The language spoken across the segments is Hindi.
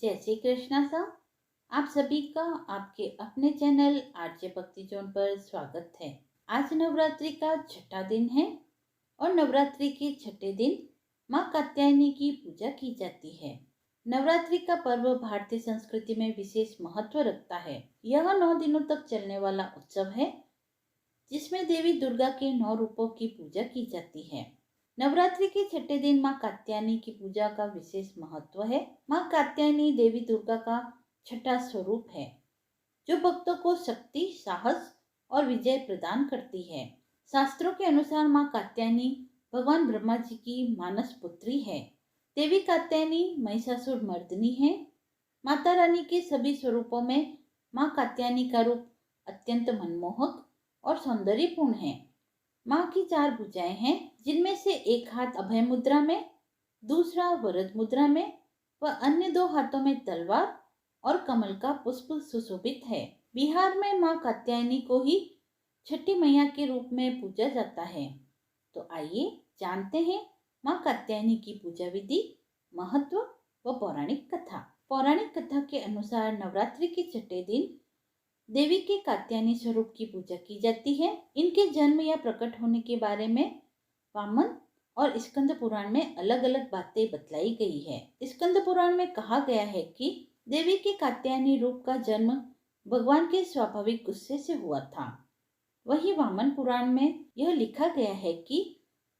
जय श्री कृष्णा सा। आप सभी का आपके अपने चैनल आरजे भक्ति जोन पर स्वागत है। आज नवरात्रि का छठा दिन है और नवरात्रि के छठे दिन माँ कात्यायनी की पूजा की जाती है। नवरात्रि का पर्व भारतीय संस्कृति में विशेष महत्व रखता है। यह 9 दिनों तक चलने वाला उत्सव है जिसमें देवी दुर्गा के 9 रूपों की पूजा की जाती है। नवरात्रि के छठे दिन माँ कात्यायनी की पूजा का विशेष महत्व है। माँ कात्यायनी देवी दुर्गा का छठा स्वरूप है जो भक्तों को शक्ति, साहस और विजय प्रदान करती है। शास्त्रों के अनुसार माँ कात्यायनी भगवान ब्रह्मा जी की मानस पुत्री है। देवी कात्यायनी महिषासुर मर्दिनी है। माता रानी के सभी स्वरूपों में माँ कात्यायनी का रूप अत्यंत मनमोहक और सौंदर्यपूर्ण है। माँ की 4 भुजाएं हैं जिनमें से एक हाथ अभय मुद्रा में, दूसरा वरद मुद्रा में व अन्य 2 हाथों में तलवार और कमल का पुष्प सुशोभित है। बिहार में माँ कात्यायनी को ही छठी मैया के रूप में पूजा जाता है। तो आइए जानते हैं माँ कात्यायनी की पूजा विधि, महत्व व पौराणिक कथा। पौराणिक कथा के अनुसार नवरात्रि के छठे दिन देवी के कात्यायनी स्वरूप की पूजा की जाती है। इनके जन्म या प्रकट होने के बारे में वामन और स्कंद पुराण में अलग अलग बातें बतलाई गई है। स्कंद पुराण में कहा गया है कि देवी के कात्यायनी रूप का जन्म भगवान के स्वाभाविक गुस्से से हुआ था। वही वामन पुराण में यह लिखा गया है कि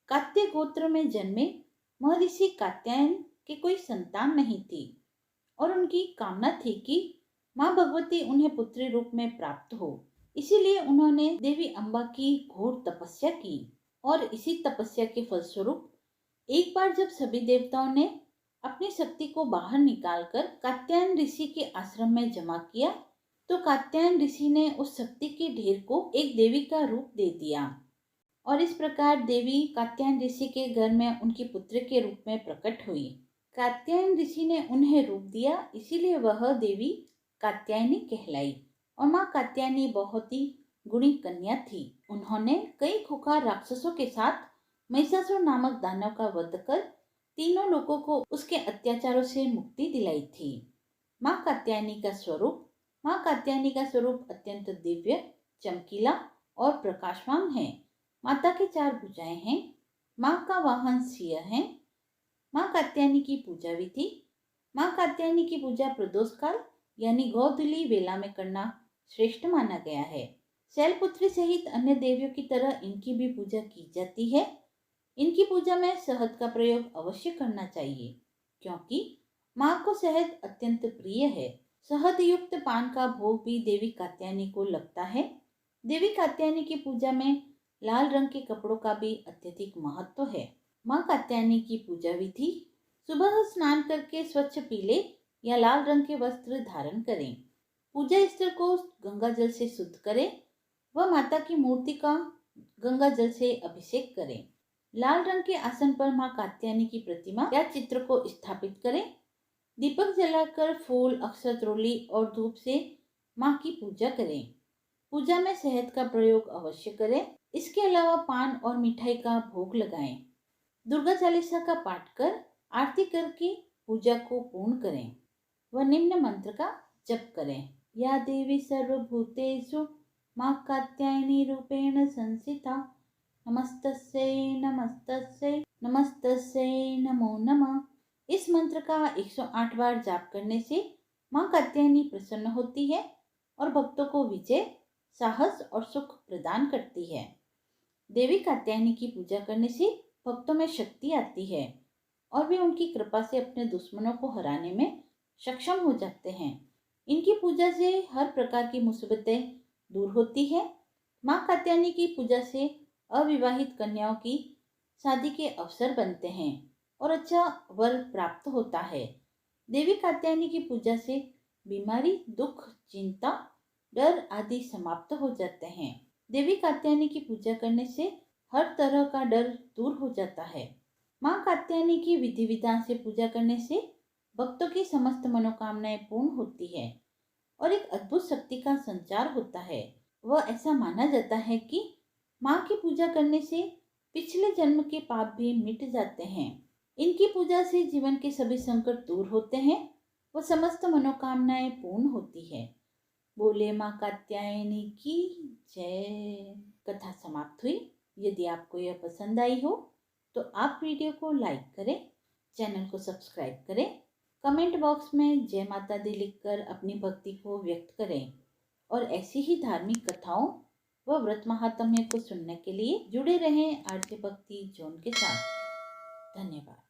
कात्य गोत्र में जन्मे महर्षि कात्यायन के कोई संतान नहीं थी और उनकी कामना थी कि माँ भगवती उन्हें पुत्री रूप में प्राप्त हो। इसीलिए उन्होंने देवी अम्बा की घोर तपस्या की और इसी तपस्या के फलस्वरूप एक बार जब सभी देवताओं ने अपनी शक्ति को बाहर निकालकर कात्यायन ऋषि के आश्रम में जमा किया तो कात्यायन ऋषि ने उस शक्ति के ढेर को एक देवी का रूप दे दिया और इस प्रकार देवी कात्यायन ऋषि के घर में उनकी पुत्र के रूप में प्रकट हुई। कात्यायन ऋषि ने उन्हें रूप दिया, इसीलिए वह देवी कात्यायनी कहलाई और माँ कात्यायनी बहुत ही गुणी कन्या थी। उन्होंने कई खूंखार राक्षसों के साथ महिषासुर नामक दानव का वध कर तीनों लोगों को उसके अत्याचारों से मुक्ति दिलाई थी। माँ कात्यायनी का स्वरूप। माँ कात्यायनी का स्वरूप अत्यंत दिव्य, चमकीला और प्रकाशवान है। माता की 4 भुजाएं हैं। माँ का वाहन सिंह है। माँ कात्यायनी की पूजा विधि। माँ कात्यायनी की पूजा प्रदोष काल यानी गोधूली वेला में करना श्रेष्ठ माना गया है। शैलपुत्री सहित अन्य देवियों की तरह इनकी भी पूजा की जाती है। इनकी पूजा में शहद का प्रयोग अवश्य करना चाहिए क्योंकि माँ को शहद अत्यंत प्रिय है। शहद युक्त पान का भोग भी देवी कात्यायनी को लगता है। देवी कात्यायनी की पूजा में लाल रंग के कपड़ों का भी अत्यधिक महत्व है। माँ कात्यायनी की पूजा विधि। सुबह स्नान करके स्वच्छ पीले या लाल रंग के वस्त्र धारण करें। पूजा स्थल को गंगा जल से शुद्ध करें व माता की मूर्ति का गंगा जल से अभिषेक करें। लाल रंग के आसन पर माँ कात्यायनी की प्रतिमा या चित्र को स्थापित करें। दीपक जलाकर फूल, अक्षत, रोली और धूप से माँ की पूजा करें। पूजा में शहद का प्रयोग अवश्य करें। इसके अलावा पान और मिठाई का भोग लगाएं। दुर्गा चालीसा का पाठ कर आरती करके पूजा को पूर्ण करें व निम्न मंत्र का जप करें। या देवी सर्वभूतेषु माँ कात्यायनी रूपेण संस्थिता नमस्तस्यै नमस्तस्यै नमस्तस्यै नमो नमः। इस मंत्र का 108 बार जाप करने से माँ कात्यायनी प्रसन्न होती है और भक्तों को विजय, साहस और सुख प्रदान करती है। देवी कात्यायनी की पूजा करने से भक्तों में शक्ति आती है और वे उनकी कृपा से अपने दुश्मनों को हराने में सक्षम हो जाते हैं। इनकी पूजा से हर प्रकार की मुसीबतें दूर होती है। माँ कात्यायनी की पूजा से अविवाहित कन्याओं की शादी के अवसर बनते हैं और अच्छा वर प्राप्त होता है। देवी कात्यायनी की पूजा से बीमारी, दुख, चिंता, डर आदि समाप्त हो जाते हैं। देवी कात्यायनी की पूजा करने से हर तरह का डर दूर हो जाता है। माँ कात्यायनी की विधि विधान से पूजा करने से भक्तों की समस्त मनोकामनाएं पूर्ण होती है और एक अद्भुत शक्ति का संचार होता है। वह ऐसा माना जाता है कि माँ की पूजा करने से पिछले जन्म के पाप भी मिट जाते हैं। इनकी पूजा से जीवन के सभी संकट दूर होते हैं वो समस्त मनोकामनाएं पूर्ण होती है। बोले माँ कात्यायनी की जय। कथा समाप्त हुई। यदि आपको यह पसंद आई हो तो आप वीडियो को लाइक करें, चैनल को सब्सक्राइब करें, कमेंट बॉक्स में जय माता दी लिखकर अपनी भक्ति को व्यक्त करें और ऐसी ही धार्मिक कथाओं व व्रत महात्म्य को सुनने के लिए जुड़े रहें आरजे भक्ति जोन के साथ। धन्यवाद।